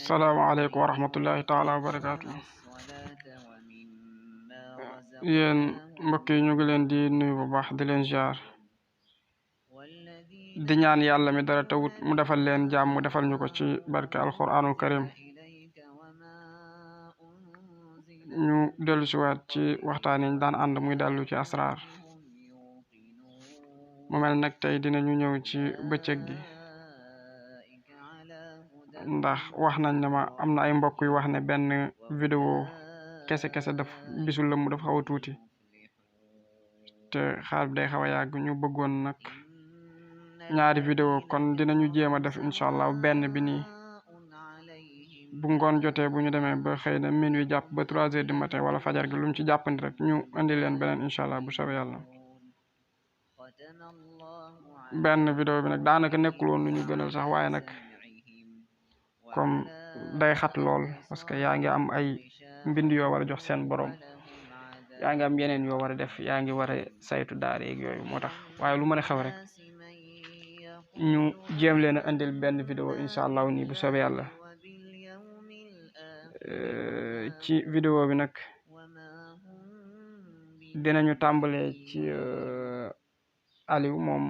salaamaaleykum wa rahmatullahi taala wa barakaatu. yéen mbokk yi ñu ngi leen di nuyu bu baax di leen jaar di ñaan yàlla mi dara tawut mu defal leen jàmm mu defal ñu ko ci barke alquranul karim. ñu dellu si waat ci waxtaan yi ñu daan ànd muy dellu ci asraar mu mel nag tey dinañu ñëw ci bëccëg gi ndax wax nañ ne ma am na ay mbokk yu wax ne benn vidéo kese daf bisul la mu dafa xaw a tuuti te xaar bi day xaw a yàgg ñu bëggoon nag ñaari vidéo kon dinañu jéem a def incha allah benn bi nii bu ngoon jotee bu ñu demee ba xëy na minuit jàpp ba 3 heures du matin wala fajar gi lu mu ci jàppandi rek ñu indi leen beneen incha allah bu soobee yàlla. benn vidéo bi nag daanaka nekkul woon lu ñu gënal sax waaye nag comme day xat lool parce que yaa ngi am ay mbind yoo war a jox seen borom yaa ngi am yeneen yoo war a def yaa ngi war a saytu daara yeeg yooyu moo tax waaye lu mën a xew rek ñu jéem leen a indil benn vidéo incha allah nii bu soobee yàlla. ci vidéo bi nag dinañu tàmbalee ci Aliou moom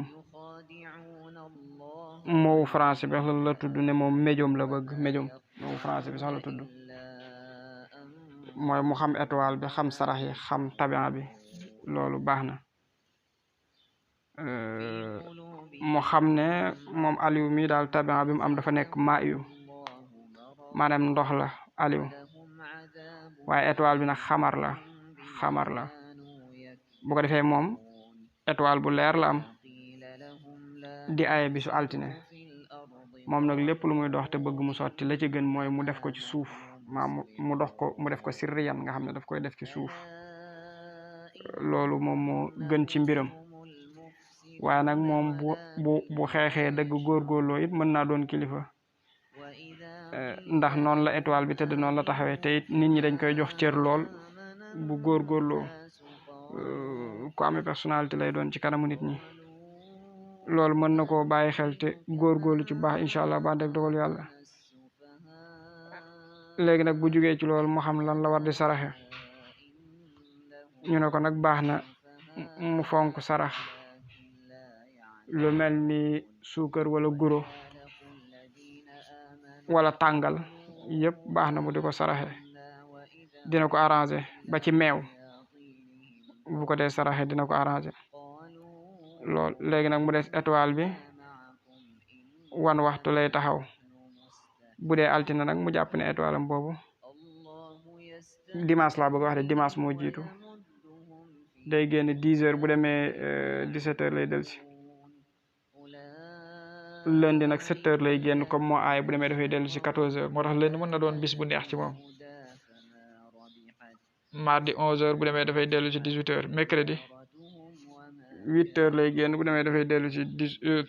moowu français bi la tudd ne moom médium la bëgg médium moowu français bi sax la tudd mooy mu xam étoile bi xam sarax yi xam tabian bi loolu baax na. mu xam ne moom Aliou mi daal tabian bi mu am dafa nekk maayu maanaam ndox la Aliou waaye étoile bi nag xamar la bu ko defee moom étoile bu leer la am di aye bisu altine moom nag lépp lu muy dox te bëgg mu sotti la ci gën mooy mu def ko ci suuf mu def ko sirriyan nga xam ne daf koy def ci suuf loolu moom moo gën ci mbiram waaye nag moom bu xeexee dëgg góorgóorloo it mën naa doon kilifa ndax noonu la étoile bi tëdd noonu la taxawee te it nit ñi dañ koy jox cër lool bu góorgóorloo ku amee personnalité lay doon ci kanamu nit ñi loolu mën na koo bàyyi xel te góorgóorlu ci baax incha allah ba def dogal yàlla. léegi nag bu jugee ci loolu mu xam lan la war di saraxe ñu ne ko nag baax na mu fonk sarax lu mel ni suukar wala guro wala tàngal yëpp baax na mu di ko saraxe dina ko arrangé ba ci meew bu ko dee saraxe dina ko arrangé lool. léegi nag mu des étoile bi wan waxtu lay taxaw bu dee altine nag mu jàpp ne étoile am boobu dimanche laa bëgg wax de dimanche moo jiitu day génn 10 heures bu demee 17 heures lay delsi lundi nag 7 heures lay génn comme moo aay bu demee dafay dellu si 14 heures moo tax lundi mën na doon bis bu neex ci moom. mardi 11 heures bu demee dafay dellu si 18 heures mercredi 8 heures lay génn bu demee dafay dellu si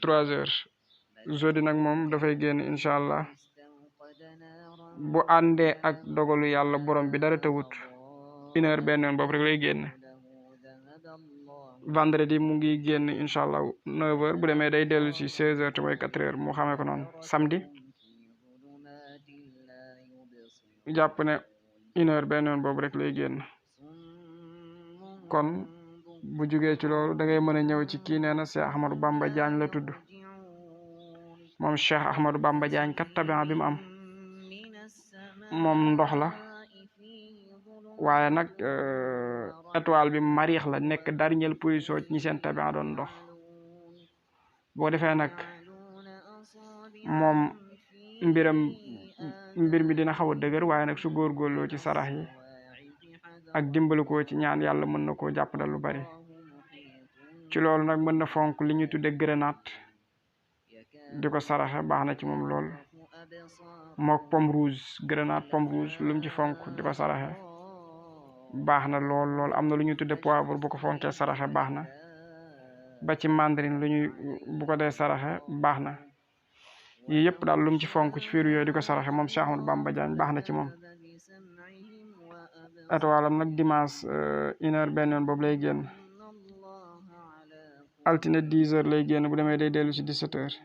3 heures jeudi nag moom dafay génn incha allah bu àndee ak dogalu yàlla borom bi dara tawut 1 heure benn yoon boobu rek lay génn. vendredi mu ngi génn incha allah 9 heures bu demee day dellu si 16 heures te mooy 4 heures mu xamee ko noonu. samedi jàpp ne 1 heure benn yoon boobu rek lay génn kon bu jugee ci loolu da ngay mën a ñëw ci kii nee na Cheikh Ahmadou Bamba Diagne la tudd moom Cheikh Ahmadou Bamba Diagne kat tabian bi mu am moom ndox la waaye nag étoile bi mariix la nekk dernière position ñi seen tabian doon ndox boo defee nag moom mbir mi dina xaw a dëgër waaye nag su góorgóorloo ci sarax yi ak dimbali ko ci ñaan yàlla mën na koo jàppandal lu bari ci loolu nag mën na fonk li ñuy tudde grenade di ko saraxe baax na ci moom lool mook pomme rouge grenade pomme rouge lu mu ci fonk di ko saraxe baax na lool am na lu ñuy tudde poivre bu ko fonkee saraxe baax na ba ci mandarine bu ko dee saraxe baax na yii yëpp daal lu mu ci fonk ci fiiru yooyu di ko saraxe moom Cheikh Ahmadou Bamba Diagne baax na ci moom. étoile am nag dimanche 1 heure benn yoon boobu lay génn altine 10 heures lay génn bu demee day dellu si 17 heures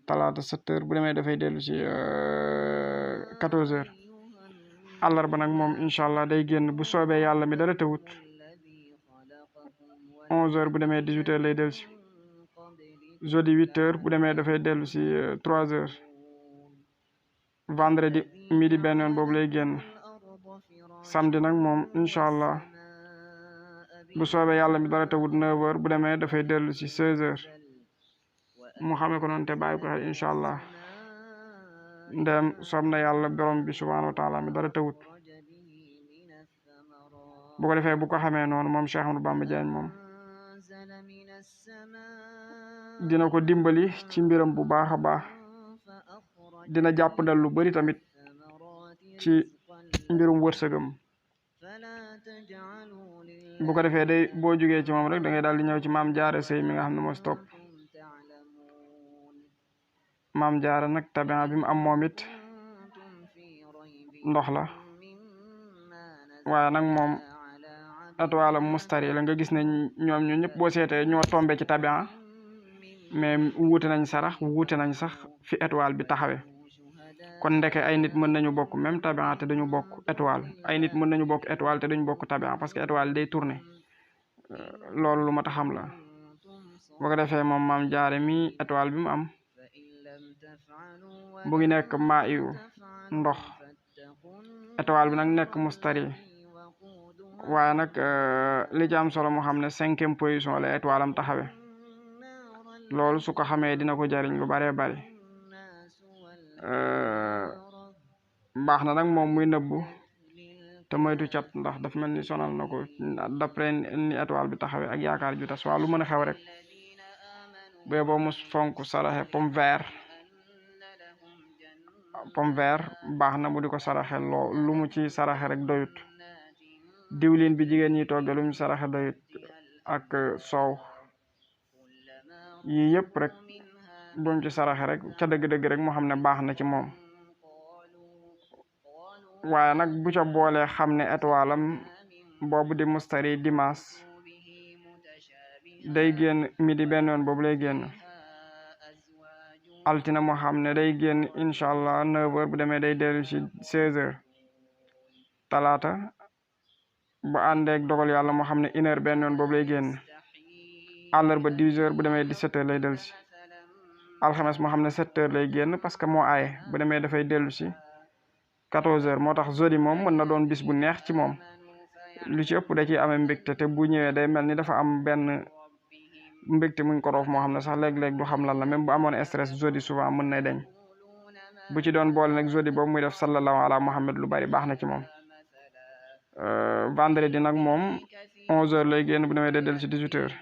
talaata 7h bu demee dafay dellu si 14h àllarba nag moom incha allah day génn bu soobee yàlla mi dara tawut 11h bu demee 18h lay dellu si jeudi 8h bu demee dafay dellu si 3h vendredi midi benn yoon boobu lay génn samedi nag moom incha allah bu soobee yàlla mi dara tawut 9h bu demee dafay dellu si 16h mu xamee ko noonu te bàyyi ko xel incha allah ndem soob na yàlla borom bi subhanahu wa taala mi dara tawut bu ko defee bu ko xamee noonu moom Cheikh Ahmadou Bamba Diagne moom dina ko dimbali ci mbiram bu baax a baax dina jàpp dal lu bari tamit ci mbirum wërsëgam bu ko defee day boo jugee ci moom rek da ngay daal di ñëw ci maam jaara sëy mi nga xam ne moo si topp maam jaara nag tabian bi mu am moom it ndox la waaye nag moom étoile mustari la nga gis ne ñoom ñu ñëpp boo seetee ñoo tombé ci tabian mais wuute nañ sarax wuute nañ sax fi étoile bi taxawe kon ndeke ay nit mën nañu bokk même tabian te dañu bokk étoile ay nit mën nañu bokk étoile te duñu bokk tabian parce que étoile day tourner loolu lu ma taxam la boo ko defee moom maam jaare mi étoile bi mu am bu ngi nekk maa iyu ndox étoile bi nag nekk mustari waaye nag li ci am solo moo xam ne 5e position la étoile am taxawe loolu su ko xamee dina ko jariñ lu baree bari baax na nag moom muy nëbbu te moytu cat ndax daf mel ni sonal na ko d'après ni étoile bi taxawee ak yaakaar ju tas waa lu mën a xew rek bee boo mu fonk saraxe pomme vert baax na mu di ko saraxe lu mu ci saraxe rek doyut diwlin bi jigéen ñi togge lu mu saraxe doyut ak soow yii yëpp rek bu mu ci saraxe rek ca dëgg-dëgg rek moo xam ne baax na ci moom waaye nag bu ca boolee xam ne étoile am boobu di mustari dimanche day génn midi benn yoon boobu lay génn altina moo xam ne day génn incha allah 9h bu demee day dellu ci 16h talaata bu àndeek dogal yàlla moo xam ne 1h benn yoon boobu lay génn àllarba 10h bu demee 17h lay dellu si alxames moo xam ne 7h lay génn parce que moo aaye bu demee dafay dellu si 14h moo tax jeudi moom mën na doon bis bu neex ci moom lu ci ëpp da ciy amee mbégte te bu ñëwee day mel ni dafa am benn mbégte muñ ko roof moo xam ne sax léeg-léeg du xam lan la même bu amoon stress jeudi souvent mën na deñ bu ci doon boole nag jeudi boobu muy def sallallahu ala muhammad lu bari baax na ci moom vendredi nag moom 11h lay génn bu demee day dellu si 18h